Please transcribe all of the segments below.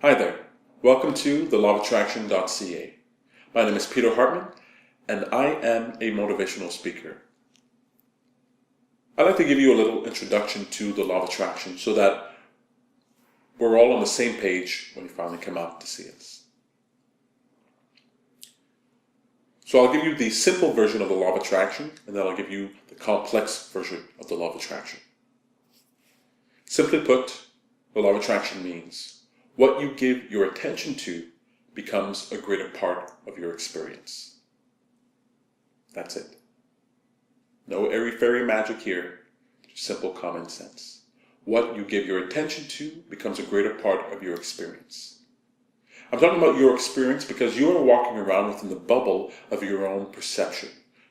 Hi there, welcome to thelawofattraction.ca. My name is Peter Hartman and I am a motivational speaker. I'd like to give you a little introduction to the law of attraction so that we're all on the same page when you finally come out to see us. So I'll give you the simple version of the law of attraction and then I'll give you the complex version of the law of attraction. Simply put, the law of attraction means what you give your attention to becomes a greater part of your experience. That's it. No airy-fairy magic here, just simple common sense. What you give your attention to becomes a greater part of your experience. I'm talking about your experience because you are walking around within the bubble of your own perception.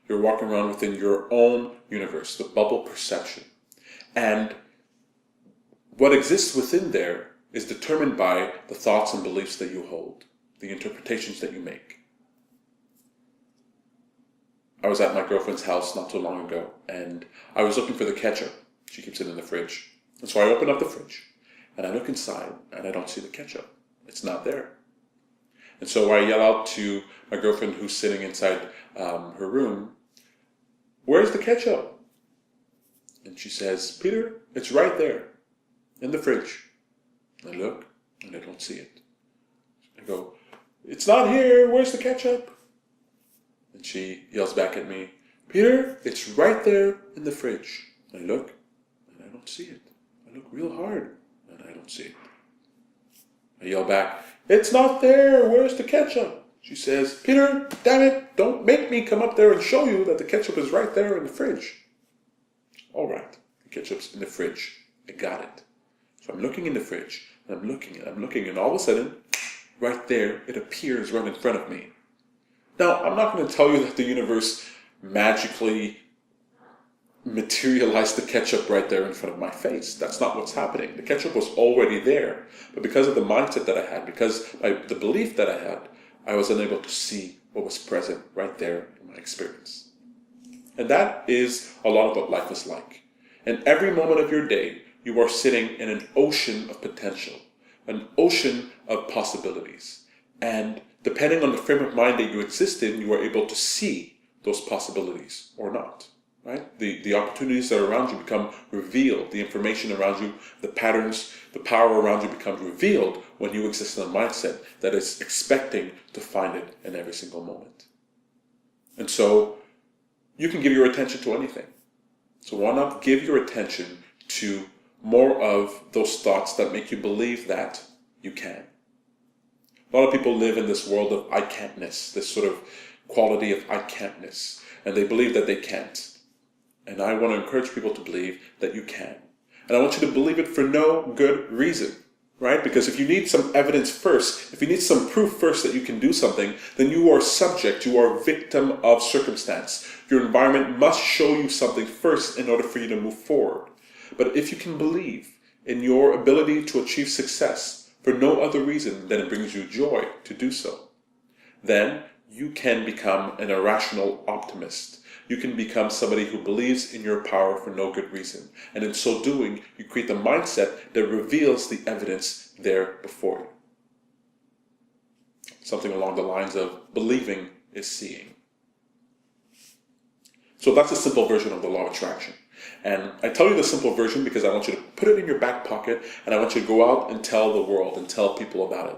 You're walking around within your own universe, the bubble perception. And what exists within there is determined by the thoughts and beliefs that you hold, the interpretations that you make. I was at my girlfriend's house not too long ago, and I was looking for the ketchup. She keeps it in the fridge. And so I open up the fridge, and I look inside, and I don't see the ketchup. It's not there. And so I yell out to my girlfriend who's sitting inside her room, "Where's the ketchup?" And she says, "Peter, it's right there, in the fridge." I look, and I don't see it. I go, "It's not here, where's the ketchup?" And she yells back at me, "Peter, it's right there in the fridge." I look, and I don't see it. I look real hard, and I don't see it. I yell back, "It's not there, where's the ketchup?" She says, "Peter, damn it, don't make me come up there and show you that the ketchup is right there in the fridge." All right, the ketchup's in the fridge. I got it. So I'm looking in the fridge, and I'm looking, and all of a sudden, right there, it appears right in front of me. Now, I'm not going to tell you that the universe magically materialized the ketchup right there in front of my face. That's not what's happening. The ketchup was already there, but because of the mindset that I had, because of the belief that I had, I was unable to see what was present right there in my experience. And that is a lot of what life is like. And every moment of your day, you are sitting in an ocean of potential, an ocean of possibilities. And depending on the frame of mind that you exist in, you are able to see those possibilities or not, right? The opportunities that are around you become revealed. The information around you, the patterns, the power around you becomes revealed when you exist in a mindset that is expecting to find it in every single moment. And so you can give your attention to anything. So why not give your attention to more of those thoughts that make you believe that you can. A lot of people live in this world of I can'tness, this sort of quality of I can'tness, and they believe that they can't. And I want to encourage people to believe that you can. And I want you to believe it for no good reason, right? Because if you need some evidence first, if you need some proof first that you can do something, then you are subject, you are a victim of circumstance. Your environment must show you something first in order for you to move forward. But if you can believe in your ability to achieve success for no other reason than it brings you joy to do so, then you can become an irrational optimist. You can become somebody who believes in your power for no good reason. And in so doing, you create the mindset that reveals the evidence there before you. Something along the lines of believing is seeing. So that's a simple version of the law of attraction. And I tell you the simple version because I want you to put it in your back pocket and I want you to go out and tell the world and tell people about it.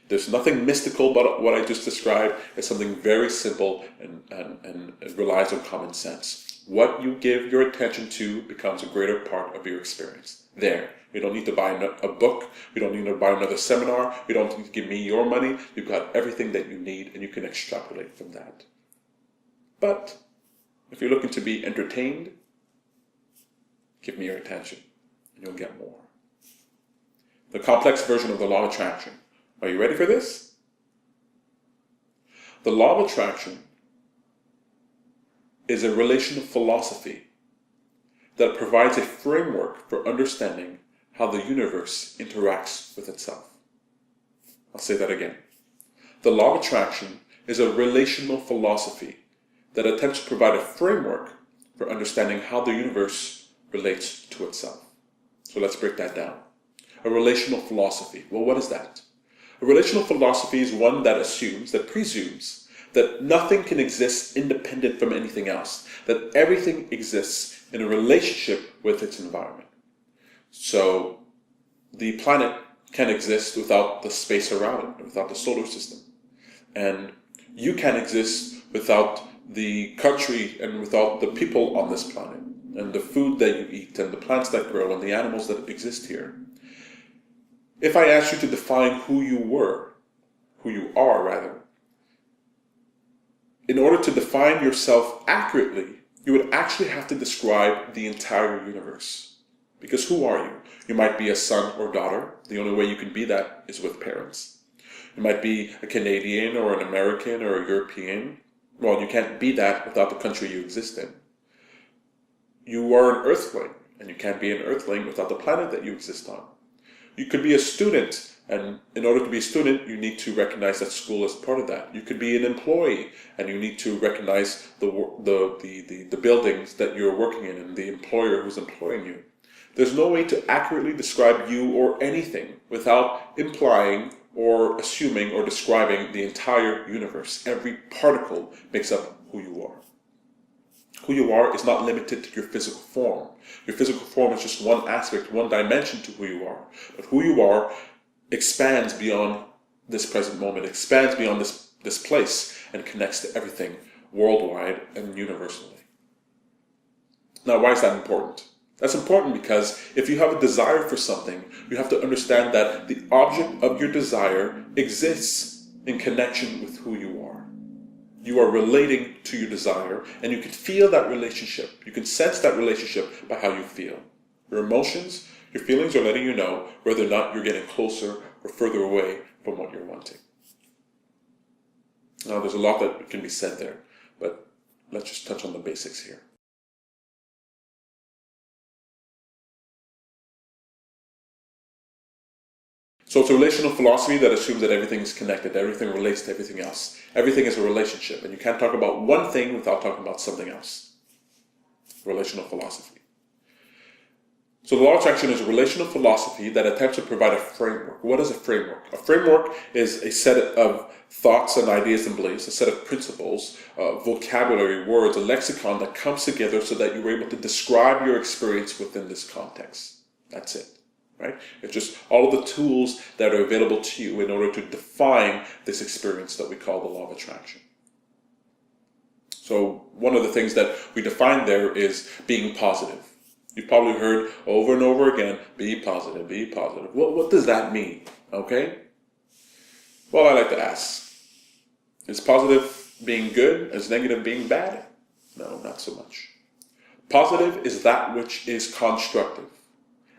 There's nothing mystical about what I just described. It's something very simple and it relies on common sense. What you give your attention to becomes a greater part of your experience. There. You don't need to buy a book. You don't need to buy another seminar. You don't need to give me your money. You've got everything that you need and you can extrapolate from that. But if you're looking to be entertained, give me your attention and you'll get more. The complex version of the law of attraction. Are you ready for this? The law of attraction is a relational philosophy that provides a framework for understanding how the universe interacts with itself. I'll say that again. The law of attraction is a relational philosophy that attempts to provide a framework for understanding how the universe relates to itself. So let's break that down. A relational philosophy. Well, what is that? A relational philosophy is one that assumes, that presumes, that nothing can exist independent from anything else, that everything exists in a relationship with its environment. So the planet can exist without the space around it, without the solar system. And you can exist without the country and without the people on this planet, and the food that you eat, and the plants that grow, and the animals that exist here. If I asked you to define who you are rather, in order to define yourself accurately, you would actually have to describe the entire universe. Because who are you? You might be a son or daughter. The only way you can be that is with parents. You might be a Canadian or an American or a European. Well, you can't be that without the country you exist in. You are an earthling, and you can't be an earthling without the planet that you exist on. You could be a student, and in order to be a student, you need to recognize that school is part of that. You could be an employee, and you need to recognize the buildings that you're working in and the employer who's employing you. There's no way to accurately describe you or anything without implying or assuming or describing the entire universe. Every particle makes up who you are. Who you are is not limited to your physical form. Your physical form is just one aspect, one dimension to who you are. But who you are expands beyond this present moment, expands beyond this place, and connects to everything worldwide and universally. Now, why is that important? That's important because if you have a desire for something, you have to understand that the object of your desire exists in connection with who you are. You are relating to your desire, and you can feel that relationship. You can sense that relationship by how you feel. Your emotions, your feelings are letting you know whether or not you're getting closer or further away from what you're wanting. Now, there's a lot that can be said there, but let's just touch on the basics here. So it's a relational philosophy that assumes that everything is connected, everything relates to everything else. Everything is a relationship, and you can't talk about one thing without talking about something else. Relational philosophy. So the law of attraction is a relational philosophy that attempts to provide a framework. What is a framework? A framework is a set of thoughts and ideas and beliefs, a set of principles, vocabulary, words, a lexicon that comes together so that you're able to describe your experience within this context. That's it. Right? It's just all of the tools that are available to you in order to define this experience that we call the law of attraction. So one of the things that we define there is being positive. You've probably heard over and over again, be positive, be positive. Well, what does that mean? Okay? Well, I like to ask, is positive being good? Is negative being bad? No, not so much. Positive is that which is constructive.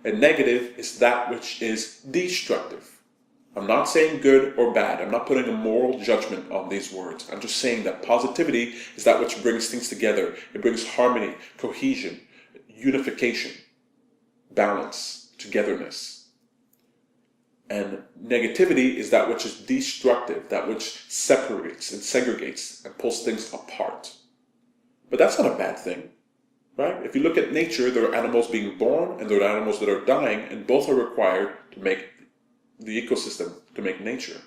And negative is that which is destructive. I'm not saying good or bad. I'm not putting a moral judgment on these words. I'm just saying that positivity is that which brings things together. It brings harmony, cohesion, unification, balance, togetherness. And negativity is that which is destructive, that which separates and segregates and pulls things apart. But that's not a bad thing. Right? If you look at nature, there are animals being born and there are animals that are dying, and both are required to make the ecosystem, to make nature.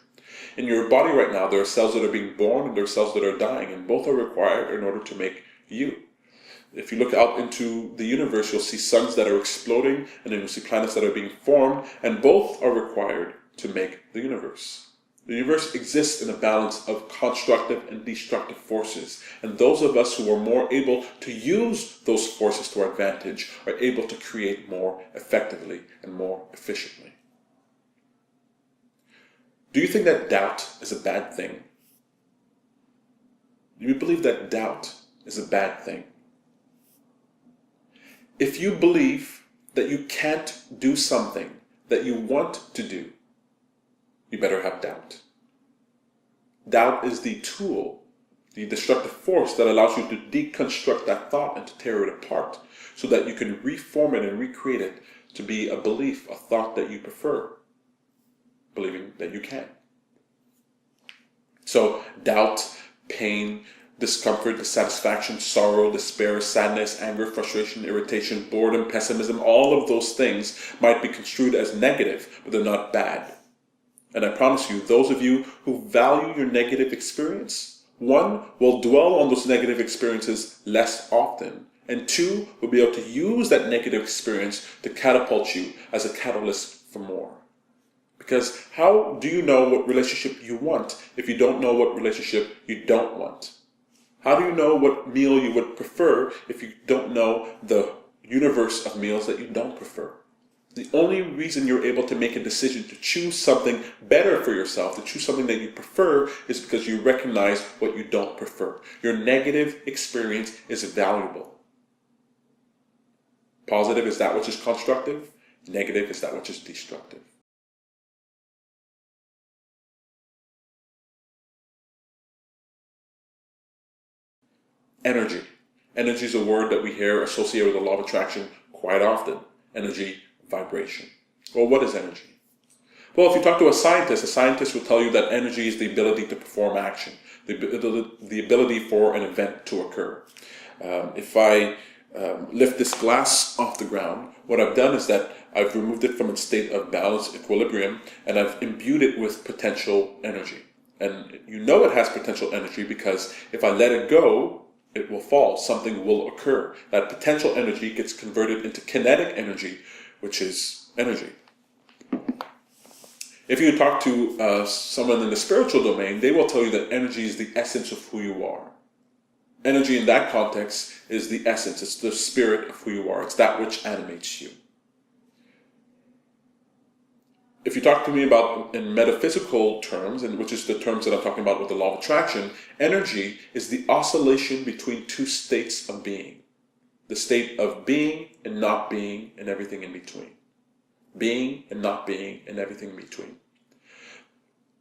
In your body right now, there are cells that are being born and there are cells that are dying, and both are required in order to make you. If you look out into the universe, you'll see suns that are exploding, and then you'll see planets that are being formed, and both are required to make the universe. The universe exists in a balance of constructive and destructive forces, and those of us who are more able to use those forces to our advantage are able to create more effectively and more efficiently. Do you think that doubt is a bad thing? Do you believe that doubt is a bad thing? If you believe that you can't do something that you want to do, you better have doubt. Doubt is the tool, the destructive force that allows you to deconstruct that thought and to tear it apart so that you can reform it and recreate it to be a belief, a thought that you prefer, believing that you can. So doubt, pain, discomfort, dissatisfaction, sorrow, despair, sadness, anger, frustration, irritation, boredom, pessimism, all of those things might be construed as negative, but they're not bad. And I promise you, those of you who value your negative experience, one, will dwell on those negative experiences less often, and two, will be able to use that negative experience to catapult you as a catalyst for more. Because how do you know what relationship you want if you don't know what relationship you don't want? How do you know what meal you would prefer if you don't know the universe of meals that you don't prefer? The only reason you're able to make a decision to choose something better for yourself, to choose something that you prefer, is because you recognize what you don't prefer. Your negative experience is valuable. Positive is that which is constructive. Negative is that which is destructive. Energy. Energy is a word that we hear associated with the law of attraction quite often. Energy, vibration. Well, what is energy? Well, if you talk to a scientist will tell you that energy is the ability to perform action, the ability for an event to occur. If I lift this glass off the ground, what I've done is that I've removed it from its state of balance, equilibrium, and I've imbued it with potential energy. And you know it has potential energy because if I let it go, it will fall, something will occur. That potential energy gets converted into kinetic energy, which is energy. If you talk to someone in the spiritual domain, they will tell you that energy is the essence of who you are. Energy in that context is the essence, it's the spirit of who you are, it's that which animates you. If you talk to me about in metaphysical terms, and which is the terms that I'm talking about with the law of attraction, energy is the oscillation between two states of being. The state of being and not being and everything in between. Being and not being and everything in between.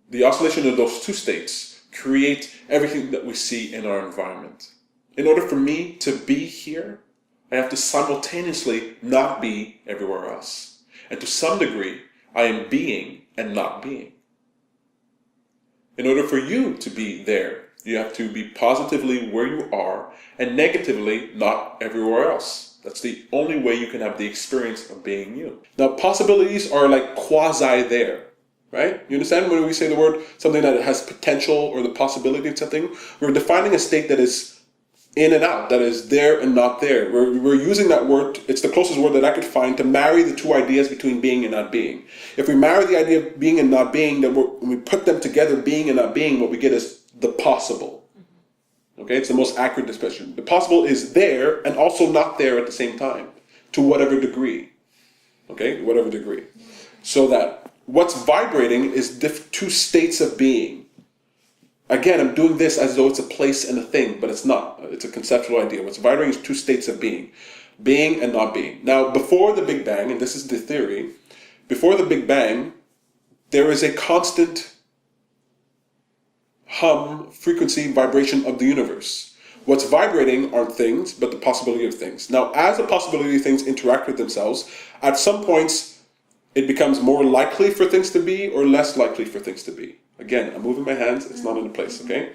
The oscillation of those two states create everything that we see in our environment. In order for me to be here, I have to simultaneously not be everywhere else. And to some degree, I am being and not being. In order for you to be there, you have to be positively where you are and negatively not everywhere else. That's the only way you can have the experience of being you. Now, possibilities are like quasi there, right? You understand when we say the word something that has potential or the possibility of something? We're defining a state that is in and out, that is there and not there. We're using that word, it's the closest word that I could find to marry the two ideas between being and not being. If we marry the idea of being and not being, then when we put them together, being and not being, what we get is the possible. Okay, it's the most accurate description. The possible is there and also not there at the same time, to whatever degree. Okay, whatever degree. So that what's vibrating is two states of being. Again, I'm doing this as though it's a place and a thing, but it's not. It's a conceptual idea. What's vibrating is two states of being and not being. Now, before the Big Bang, and this is the theory, before the Big Bang, there is a constant hum, frequency, vibration of the universe. What's vibrating aren't things, but the possibility of things. Now, as the possibility of things interact with themselves, at some points, it becomes more likely for things to be or less likely for things to be. Again, I'm moving my hands, it's not in place, okay?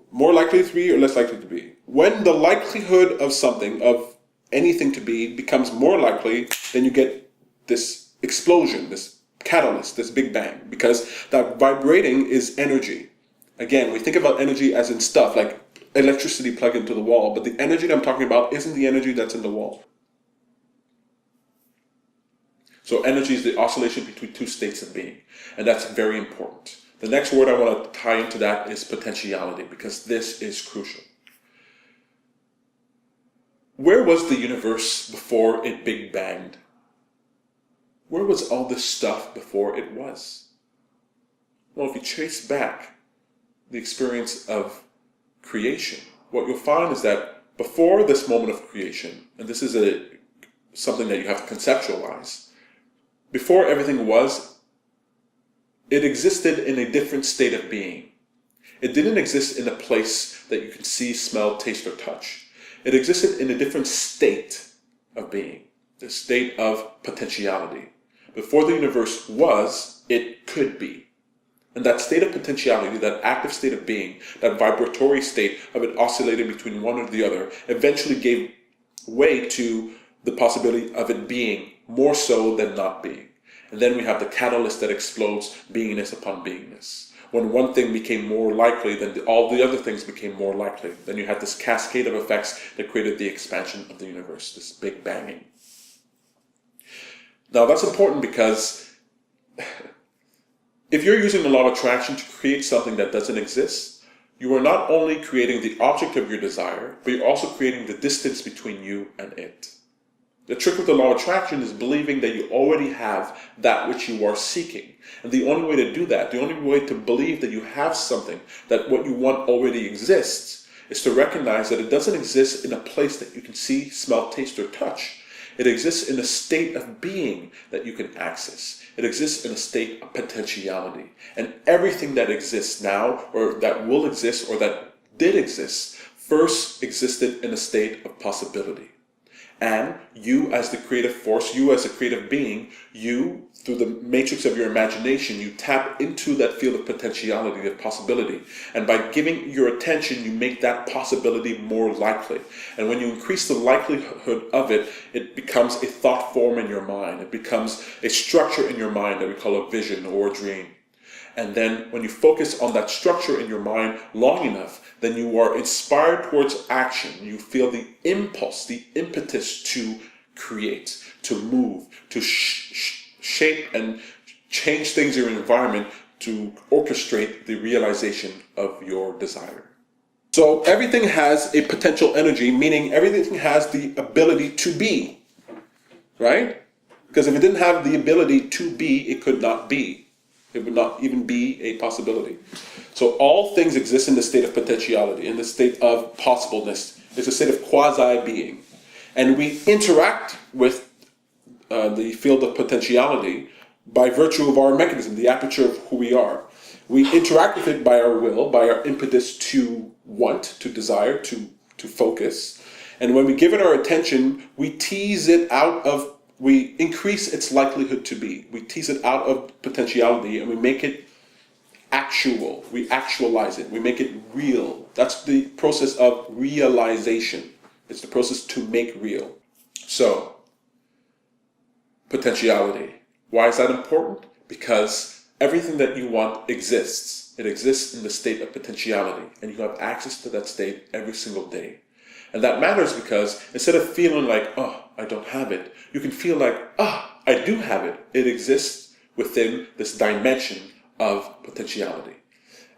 More likely to be or less likely to be. When the likelihood of something, of anything to be, becomes more likely, then you get this explosion, this catalyst, this Big Bang, because that vibrating is energy. Again, we think about energy as in stuff, like electricity plugged into the wall, but the energy that I'm talking about isn't the energy that's in the wall. So energy is the oscillation between two states of being, and that's very important. The next word I want to tie into that is potentiality, because this is crucial. Where was the universe before it Big Banged? Where was all this stuff before it was? Well, if you trace back the experience of creation, what you'll find is that before this moment of creation, and this is something that you have to conceptualize, before everything was, it existed in a different state of being. It didn't exist in a place that you can see, smell, taste, or touch. It existed in a different state of being, the state of potentiality. Before the universe was, it could be. And that state of potentiality, that active state of being, that vibratory state of it oscillating between one or the other, eventually gave way to the possibility of it being more so than not being. And then we have the catalyst that explodes beingness upon beingness. When one thing became more likely, then all the other things became more likely. Then you had this cascade of effects that created the expansion of the universe, this big banging. Now that's important because if you're using the law of attraction to create something that doesn't exist, you are not only creating the object of your desire, but you're also creating the distance between you and it. The trick with the law of attraction is believing that you already have that which you are seeking. And the only way to do that, the only way to believe that you have something, that what you want already exists, is to recognize that it doesn't exist in a place that you can see, smell, taste, or touch. It exists in a state of being that you can access. It exists in a state of potentiality. And everything that exists now, or that will exist, or that did exist, first existed in a state of possibility. And you as the creative force, you as a creative being, you, through the matrix of your imagination, you tap into that field of potentiality, of possibility. And by giving your attention, you make that possibility more likely. And when you increase the likelihood of it, it becomes a thought form in your mind. It becomes a structure in your mind that we call a vision or a dream. And then when you focus on that structure in your mind long enough, then you are inspired towards action. You feel the impulse, the impetus to create, to move, to shape and change things in your environment to orchestrate the realization of your desire. So everything has a potential energy, meaning everything has the ability to be, right? Because if it didn't have the ability to be, it could not be. It would not even be a possibility. So all things exist in the state of potentiality, in the state of possibleness. It's a state of quasi-being. And we interact with the field of potentiality by virtue of our mechanism, the aperture of who we are. We interact with it by our will, by our impetus to want, to desire, to focus. And when we give it our attention, we tease it out of we increase its likelihood to be. We tease it out of potentiality and we make it actual. We actualize it. We make it real. That's the process of realization. It's the process to make real. So, potentiality. Why is that important? Because everything that you want exists. It exists in the state of potentiality. And you have access to that state every single day. And that matters because instead of feeling like, oh, I don't have it, you can feel like, I do have it. It exists within this dimension of potentiality.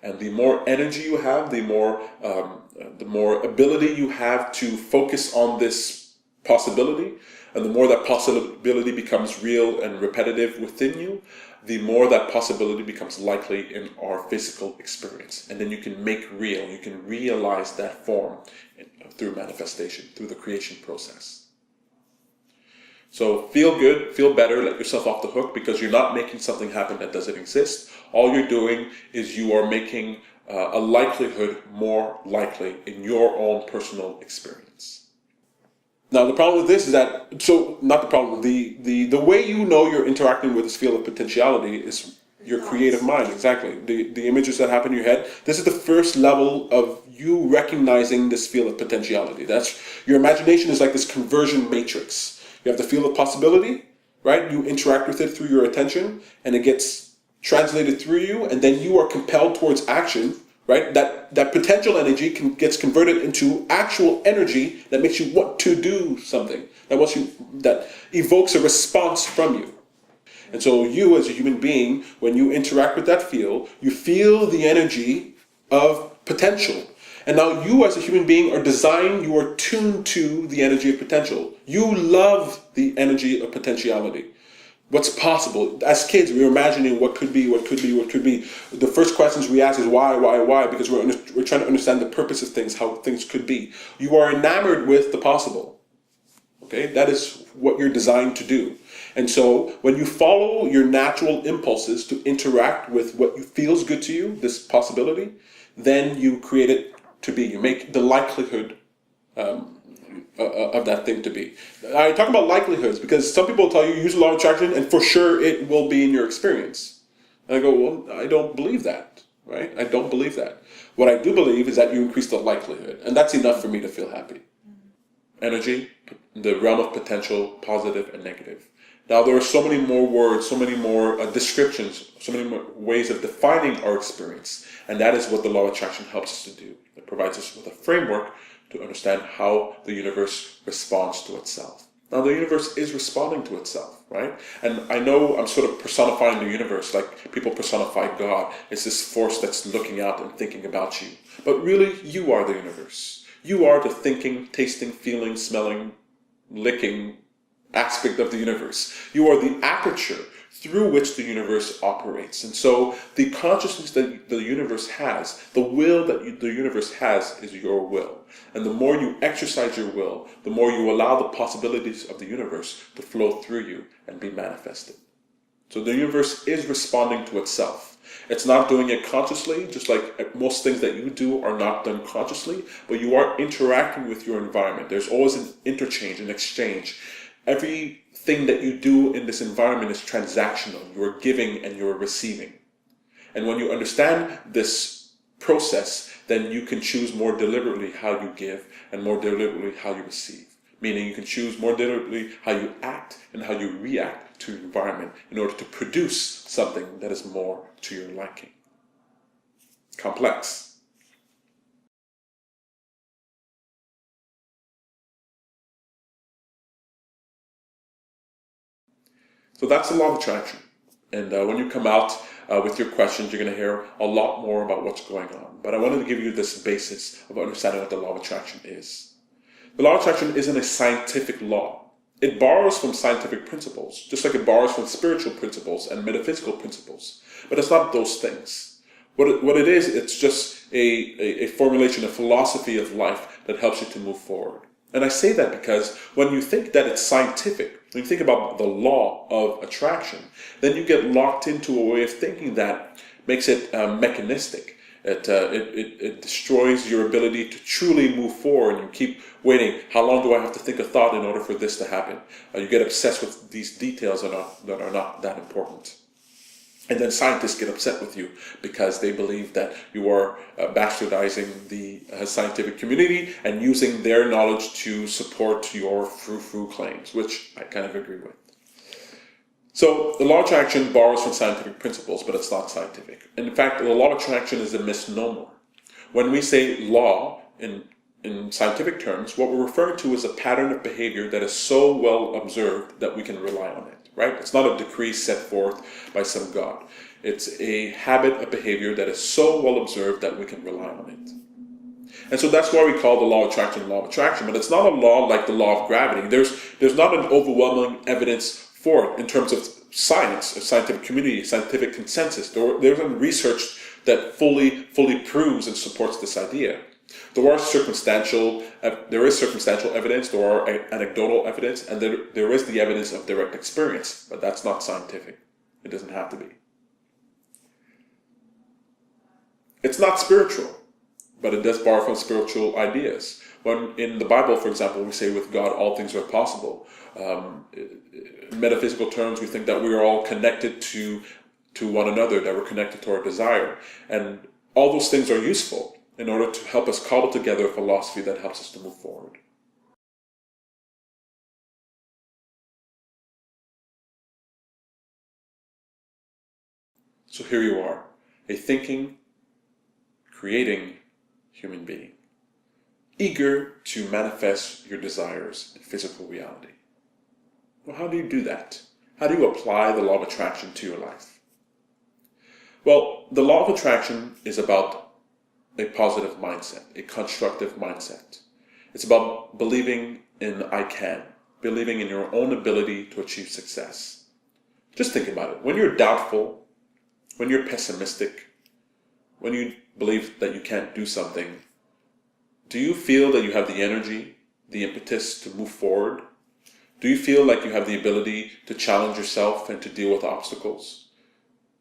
And the more energy you have, the more ability you have to focus on this possibility, and the more that possibility becomes real and repetitive within you, the more that possibility becomes likely in our physical experience. And then you can make real, you can realize that form through manifestation, through the creation process. So feel good, feel better, let yourself off the hook, because you're not making something happen that doesn't exist. All you're doing is you are making a likelihood more likely in your own personal experience. Now the problem with this is that, the way you know you're interacting with this field of potentiality is your creative mind, exactly. The images that happen in your head, this is the first level of you recognizing this field of potentiality. That's your imagination is like this conversion matrix. You have the field of possibility, right? You interact with it through your attention and it gets translated through you, and then you are compelled towards action, right? That potential energy gets converted into actual energy that makes you want to do something, that evokes a response from you. And so you as a human being, when you interact with that field, you feel the energy of potential. And now you as a human being are designed, you are tuned to the energy of potential. You love the energy of potentiality. What's possible? As kids, we're imagining what could be, what could be, what could be. The first questions we ask is why, because we're trying to understand the purpose of things, how things could be. You are enamored with the possible. Okay, that is what you're designed to do. And so when you follow your natural impulses to interact with what feels good to you, this possibility, then you create it to be. You make the likelihood of that thing to be. I talk about likelihoods because some people tell you use the law of attraction and for sure it will be in your experience. And I go, well, I don't believe that, right? I don't believe that. What I do believe is that you increase the likelihood, and that's enough for me to feel happy. energy, the realm of potential, positive and negative. Now, there are so many more words, so many more descriptions, so many more ways of defining our experience. And that is what the law of attraction helps us to do. It provides us with a framework to understand how the universe responds to itself. Now, the universe is responding to itself, right? And I know I'm sort of personifying the universe like people personify God. It's this force that's looking out and thinking about you. But really, you are the universe. You are the thinking, tasting, feeling, smelling, licking aspect of the universe. You are the aperture through which the universe operates. And so the consciousness that the universe has, the will that the universe has, is your will. And the more you exercise your will, the more you allow the possibilities of the universe to flow through you and be manifested. So the universe is responding to itself. It's not doing it consciously, just like most things that you do are not done consciously, but you are interacting with your environment. There's always an interchange, an exchange. Everything that you do in this environment is transactional. You're giving and you're receiving. And when you understand this process, then you can choose more deliberately how you give and more deliberately how you receive. Meaning you can choose more deliberately how you act and how you react to your environment in order to produce something that is more to your liking. Complex. So that's the law of attraction. And when you come out with your questions, you're going to hear a lot more about what's going on. But I wanted to give you this basis of understanding what the law of attraction is. The law of attraction isn't a scientific law. It borrows from scientific principles, just like it borrows from spiritual principles and metaphysical principles. But it's not those things. What it is, it's just a formulation, a philosophy of life that helps you to move forward. And I say that because when you think that it's scientific, when you think about the law of attraction, then you get locked into a way of thinking that makes it mechanistic. It destroys your ability to truly move forward. You keep waiting. How long do I have to think a thought in order for this to happen? You get obsessed with these details that are not that important. And then scientists get upset with you because they believe that you are bastardizing the scientific community and using their knowledge to support your frou-frou claims, which I kind of agree with. So the law of attraction borrows from scientific principles, but it's not scientific. And in fact, the law of attraction is a misnomer. When we say law in scientific terms, what we're referring to is a pattern of behavior that is so well observed that we can rely on it. Right? It's not a decree set forth by some God. It's a habit of behavior that is so well observed that we can rely on it. And so that's why we call the law of attraction, but it's not a law like the law of gravity. There's not an overwhelming evidence for it in terms of science, a scientific community, scientific consensus. There isn't research that fully proves and supports this idea. There is circumstantial evidence, there are anecdotal evidence, and there is the evidence of direct experience, but that's not scientific. It doesn't have to be. It's not spiritual, but it does borrow from spiritual ideas. When in the Bible, for example, we say with God all things are possible. In metaphysical terms, we think that we are all connected to one another, that we're connected to our desire. And all those things are useful in order to help us cobble together a philosophy that helps us to move forward. So here you are, a thinking, creating human being, eager to manifest your desires in physical reality. Well, how do you do that? How do you apply the law of attraction to your life? Well, the law of attraction is about a positive mindset, a constructive mindset. It's about believing in I can, believing in your own ability to achieve success. Just think about it. When you're doubtful, when you're pessimistic, when you believe that you can't do something, do you feel that you have the energy, the impetus to move forward? Do you feel like you have the ability to challenge yourself and to deal with obstacles?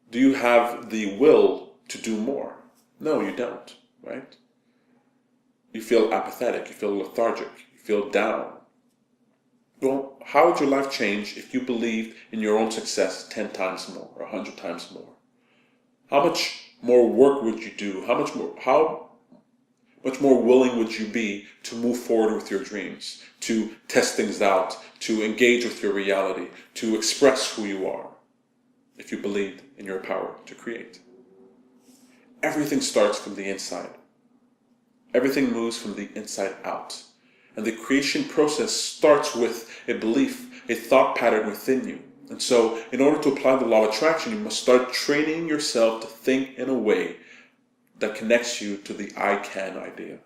Do you have the will to do more? No, you don't. Right? You feel apathetic, you feel lethargic, you feel down. Well, how would your life change if you believed in your own success 10 times more or 100 times more? How much more work would you do? How Much more willing would you be to move forward with your dreams, to test things out, to engage with your reality, to express who you are, if you believed in your power to create. Everything starts from the inside. Everything moves from the inside out. And the creation process starts with a belief, a thought pattern within you. And so, in order to apply the law of attraction, you must start training yourself to think in a way that connects you to the I can idea,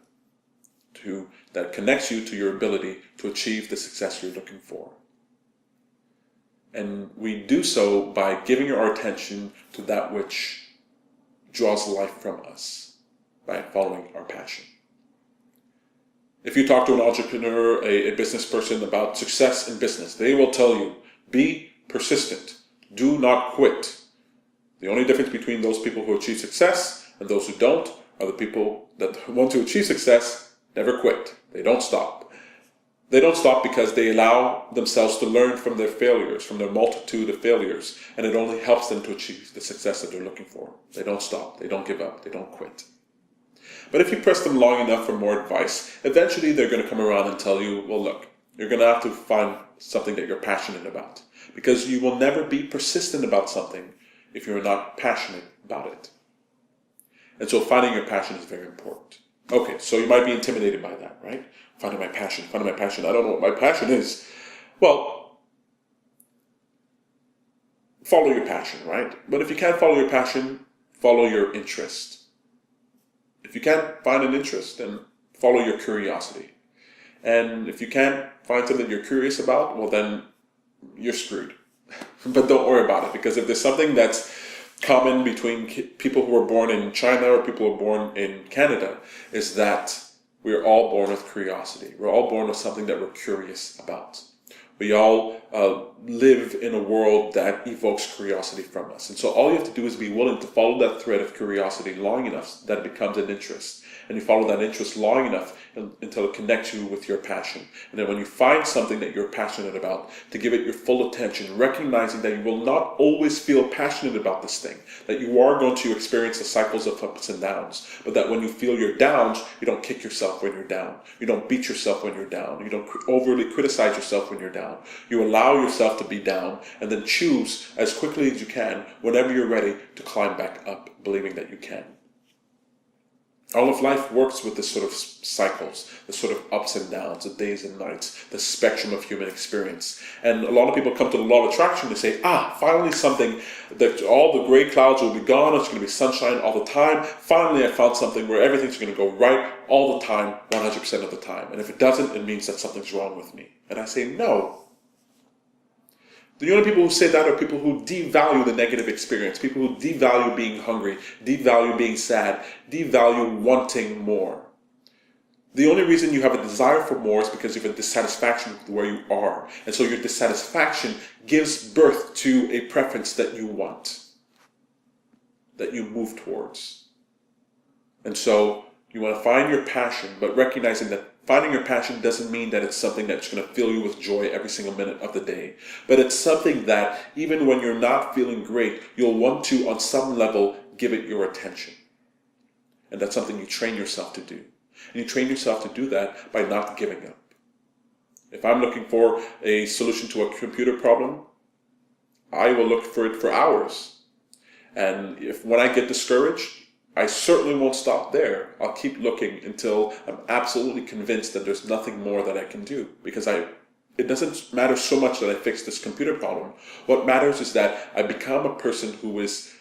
that connects you to your ability to achieve the success you're looking for. And we do so by giving our attention to that which draws life from us, by following our passion. If you talk to an entrepreneur, a business person about success in business, they will tell you, be persistent. Do not quit. The only difference between those people who achieve success and those who don't are the people that want to achieve success never quit. They don't stop. They don't stop because they allow themselves to learn from their failures, from their multitude of failures, and it only helps them to achieve the success that they're looking for. They don't stop. They don't give up. They don't quit. But if you press them long enough for more advice, eventually they're going to come around and tell you, well, look, you're going to have to find something that you're passionate about, because you will never be persistent about something if you're not passionate about it. And so finding your passion is very important. Okay, so you might be intimidated by that, right? Finding my passion. I don't know what my passion is. Well, follow your passion, right? But if you can't follow your passion, follow your interest. If you can't find an interest, then follow your curiosity. And if you can't find something you're curious about, well, then you're screwed. But don't worry about it, because if there's something that's common between people who are born in China or people who are born in Canada, is that we're all born with curiosity. We're all born with something that we're curious about. We all live in a world that evokes curiosity from us. And so all you have to do is be willing to follow that thread of curiosity long enough that it becomes an interest. And you follow that interest long enough until it connects you with your passion. And then when you find something that you're passionate about, to give it your full attention, recognizing that you will not always feel passionate about this thing, that you are going to experience the cycles of ups and downs, but that when you feel your downs, you don't kick yourself when you're down. You don't beat yourself when you're down. You don't overly criticize yourself when you're down. You allow yourself to be down and then choose as quickly as you can, whenever you're ready, to climb back up, believing that you can. All of life works with this sort of cycles, the sort of ups and downs, the days and nights, the spectrum of human experience. And a lot of people come to the law of attraction to say, finally something, that all the gray clouds will be gone, it's going to be sunshine all the time. Finally I found something where everything's going to go right all the time, 100% of the time. And if it doesn't, it means that something's wrong with me. And I say, no. The only people who say that are people who devalue the negative experience, people who devalue being hungry, devalue being sad, devalue wanting more. The only reason you have a desire for more is because you have a dissatisfaction with where you are. And so your dissatisfaction gives birth to a preference that you want, that you move towards. And so you want to find your passion, but recognizing that finding your passion doesn't mean that it's something that's going to fill you with joy every single minute of the day. But it's something that even when you're not feeling great, you'll want to, on some level, give it your attention. And that's something you train yourself to do. And you train yourself to do that by not giving up. If I'm looking for a solution to a computer problem, I will look for it for hours. And when I get discouraged, I certainly won't stop there. I'll keep looking until I'm absolutely convinced that there's nothing more that I can do. Because it doesn't matter so much that I fix this computer problem. What matters is that I become a person who is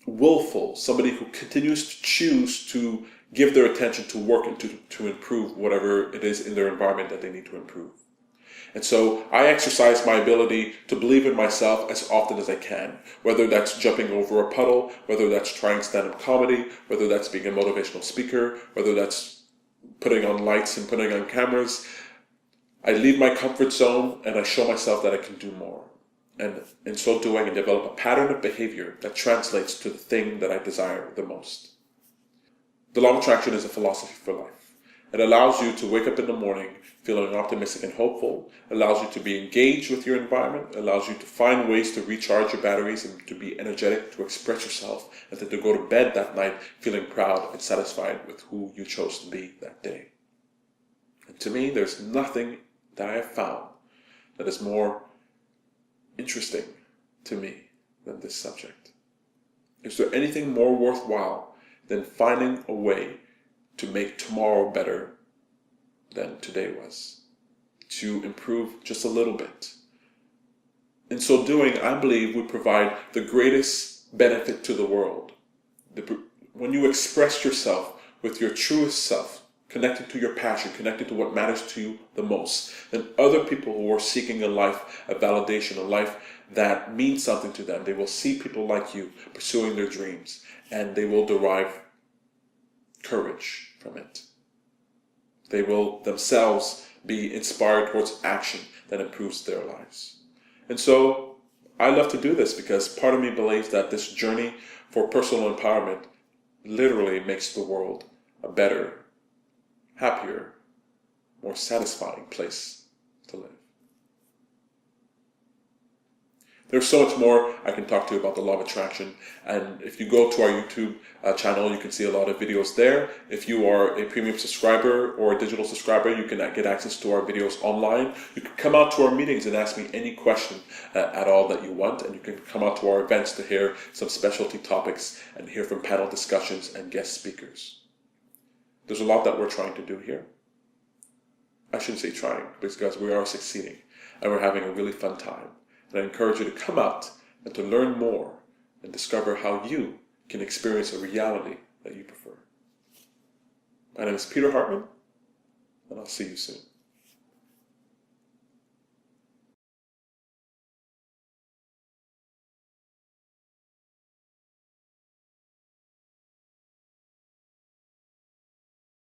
willful, somebody who continues to choose to give their attention to work and to improve whatever it is in their environment that they need to improve. And so I exercise my ability to believe in myself as often as I can, whether that's jumping over a puddle, whether that's trying stand-up comedy, whether that's being a motivational speaker, whether that's putting on lights and putting on cameras. I leave my comfort zone and I show myself that I can do more. And in so doing, I develop a pattern of behavior that translates to the thing that I desire the most. The law of attraction is a philosophy for life. It allows you to wake up in the morning feeling optimistic and hopeful, allows you to be engaged with your environment, allows you to find ways to recharge your batteries and to be energetic, to express yourself, and then to go to bed that night feeling proud and satisfied with who you chose to be that day. And to me, there's nothing that I have found that is more interesting to me than this subject. Is there anything more worthwhile than finding a way to make tomorrow better than today was? To improve just a little bit. In so doing, I believe we provide the greatest benefit to the world. When you express yourself with your truest self, connected to your passion, connected to what matters to you the most, then other people who are seeking a life, a validation, a life that means something to them, they will see people like you pursuing their dreams, and they will derive courage from it. They will themselves be inspired towards action that improves their lives. And so I love to do this because part of me believes that this journey for personal empowerment literally makes the world a better, happier, more satisfying place to live. There's so much more I can talk to you about the law of attraction, and if you go to our YouTube channel, you can see a lot of videos there. If you are a premium subscriber or a digital subscriber, you can get access to our videos online. You can come out to our meetings and ask me any question at all that you want, and you can come out to our events to hear some specialty topics and hear from panel discussions and guest speakers. There's a lot that we're trying to do here. I shouldn't say trying, because we are succeeding, and we're having a really fun time. And I encourage you to come out and to learn more and discover how you can experience a reality that you prefer. My name is Peter Hartman, and I'll see you soon.